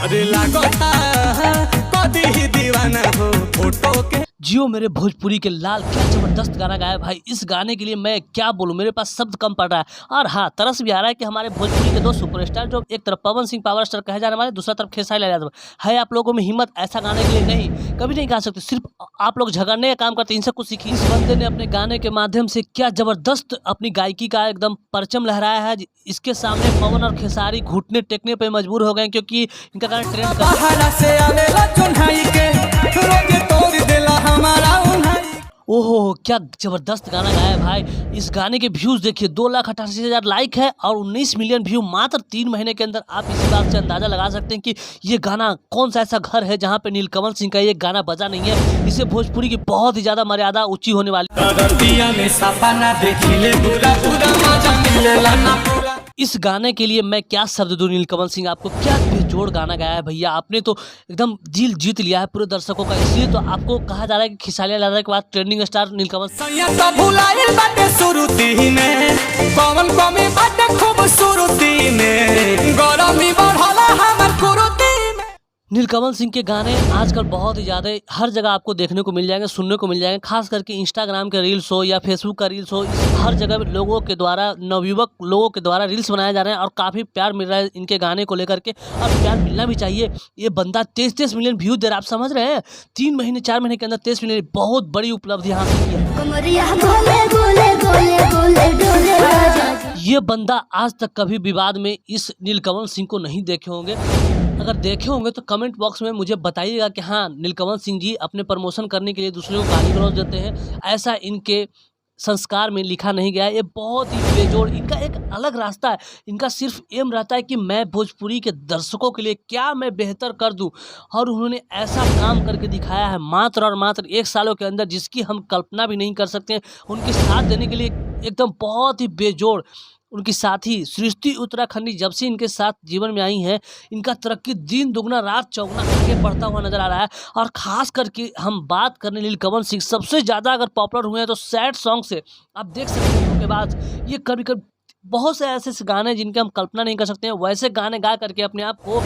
अरे लागता कदी ही दीवाना हो फोटो के। जियो मेरे भोजपुरी के लाल, क्या जबरदस्त गाना गाया भाई। इस गाने के लिए मैं क्या बोलूं, मेरे पास शब्द कम पड़ रहा है। और हाँ, तरस भी आ रहा है कि हमारे भोजपुरी के दो सुपरस्टार, जो एक तरफ पवन सिंह पावर स्टार कहे जाने वाले, दूसरा तरफ खेसारी लाल यादव, है आप लोगों में हिम्मत ऐसा गाने के लिए? नहीं, कभी नहीं गा सकते। सिर्फ आप लोग झगड़ने का काम करते हैं, इनसे कुछ सीखिए। इस बंदे ने अपने गाने के माध्यम से क्या जबरदस्त अपनी गायकी का एकदम परचम लहराया है। इसके सामने पवन और खेसारी घुटने टेकने पर मजबूर हो गए, क्योंकि इनका गाना ट्रेंड ओहो, क्या जबरदस्त गाना गाया है भाई। इस गाने के व्यूज देखिए, 2,88,000 लाइक है और 19 मिलियन व्यू मात्र 3 महीने के अंदर। आप इसी बात से अंदाजा लगा सकते हैं कि ये गाना कौन सा ऐसा घर है जहां पे नीलकमल सिंह का ये गाना बजा नहीं है। इसे भोजपुरी की बहुत ही ज्यादा मर्यादा ऊंची होने वाली। इस गाने के लिए मैं क्या शब्द दूं नीलकमल सिंह, आपको क्या बेजोड़ गाना गाया है भैया। आपने तो एकदम दिल जीत लिया है पूरे दर्शकों का, इसलिए तो आपको कहा जा रहा है कि खेसारी लाल के बाद ट्रेंडिंग स्टार नीलकमल नीलकमल सिंह के गाने आजकल बहुत ही ज़्यादा हर जगह आपको देखने को मिल जाएंगे, सुनने को मिल जाएंगे। खास करके इंस्टाग्राम के रील्स हो या फेसबुक का रील्स हो, हर जगह लोगों के द्वारा, नवयुवक लोगों के द्वारा रील्स बनाए जा रहे हैं और काफ़ी प्यार मिल रहा है इनके गाने को लेकर के, और प्यार मिलना भी चाहिए। ये बंदा 23 मिलियन व्यू दे रहा है, आप समझ रहे हैं? 3 महीने 4 महीने के अंदर 23 मिलियन, बहुत बड़ी उपलब्धि हासिल की है। ये बंदा आज तक कभी विवाद में इस नीलकमल सिंह को नहीं देखे होंगे। अगर देखे होंगे तो कमेंट बॉक्स में मुझे बताइएगा कि हाँ, नीलकमल सिंह जी अपने प्रमोशन करने के लिए दूसरों को गाली गलौज देते हैं, ऐसा इनके संस्कार में लिखा नहीं गया है। ये बहुत ही बेजोड़, इनका एक अलग रास्ता है। इनका सिर्फ एम रहता है कि मैं भोजपुरी के दर्शकों के लिए क्या मैं बेहतर कर दूं, और उन्होंने ऐसा काम करके दिखाया है मात्र और मात्र 1 सालों के अंदर, जिसकी हम कल्पना भी नहीं कर सकते हैं। उनके साथ देने के लिए एकदम बहुत ही बेजोड़ उनकी साथी सृष्टि उत्तराखंडी जब से इनके साथ जीवन में आई हैं, इनका तरक्की दिन दुगना रात चौगुना आगे बढ़ता हुआ नजर आ रहा है। और खास करके हम बात करने नीलकमल सिंह सबसे ज़्यादा अगर पॉपुलर हुए हैं तो सैड सॉन्ग से। आप देख सकते हैं उनके बाद ये कभी कभी बहुत से ऐसे गाने जिनके हम कल्पना नहीं कर सकते हैं, वैसे गाने गा करके अपने आप को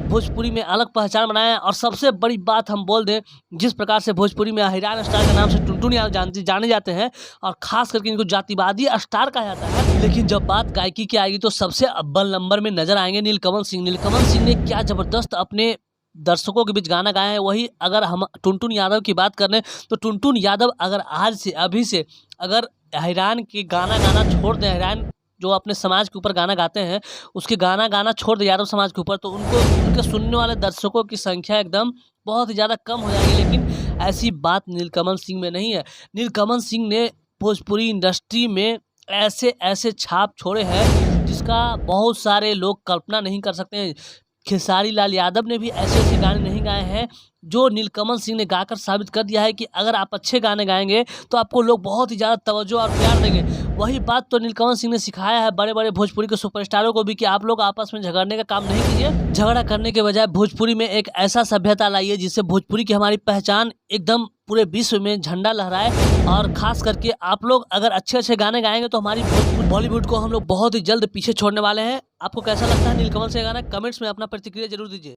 भोजपुरी में अलग पहचान बनाया है। और सबसे बड़ी बात हम बोल दें, जिस प्रकार से भोजपुरी में अहिरान स्टार के नाम से टुनटुन यादव जाने जाते हैं, और खास करके इनको जातिवादी स्टार कहा जाता है, लेकिन जब बात गायकी की आएगी तो सबसे अव्वल नंबर में नजर आएंगे नीलकमल सिंह। नीलकमल सिंह ने क्या जबरदस्त अपने दर्शकों के बीच गाना गाया है। वही अगर हम टुनटुन यादव की बात करें तो टुनटुन यादव अगर आज से अभी से अगर अहिरान के गाना गाना छोड़ दें, अहिरान जो अपने समाज के ऊपर गाना गाते हैं उसके गाना गाना छोड़ दे यादव समाज के ऊपर, तो उनको उनके सुनने वाले दर्शकों की संख्या एकदम बहुत ही ज़्यादा कम हो जाएगी। लेकिन ऐसी बात नीलकमल सिंह में नहीं है। नीलकमल सिंह ने भोजपुरी इंडस्ट्री में ऐसे ऐसे छाप छोड़े हैं जिसका बहुत सारे लोग कल्पना नहीं कर सकते हैं। खेसारी लाल यादव ने भी ऐसे ऐसे गाने नहीं गाए हैं जो नीलकमल सिंह ने गाकर साबित कर दिया है कि अगर आप अच्छे गाने गाएंगे तो आपको लोग बहुत ही ज़्यादा तवज्जो और प्यार देंगे। वही बात तो नीलकमल सिंह ने सिखाया है बड़े बड़े भोजपुरी के सुपरस्टारों को भी कि आप लोग आपस में झगड़ने का काम नहीं कीजिए। झगड़ा करने के बजाय भोजपुरी में एक ऐसा सभ्यता लाइए जिससे भोजपुरी की हमारी पहचान एकदम पूरे विश्व में झंडा लहराए। और खास करके आप लोग अगर अच्छे अच्छे गाने गाएंगे तो हमारी बॉलीवुड को हम लोग बहुत ही जल्द पीछे छोड़ने वाले हैं। आपको कैसा लगता है नीलकमल सिंह का गाना? कमेंट्स में अपना प्रतिक्रिया जरूर दीजिए।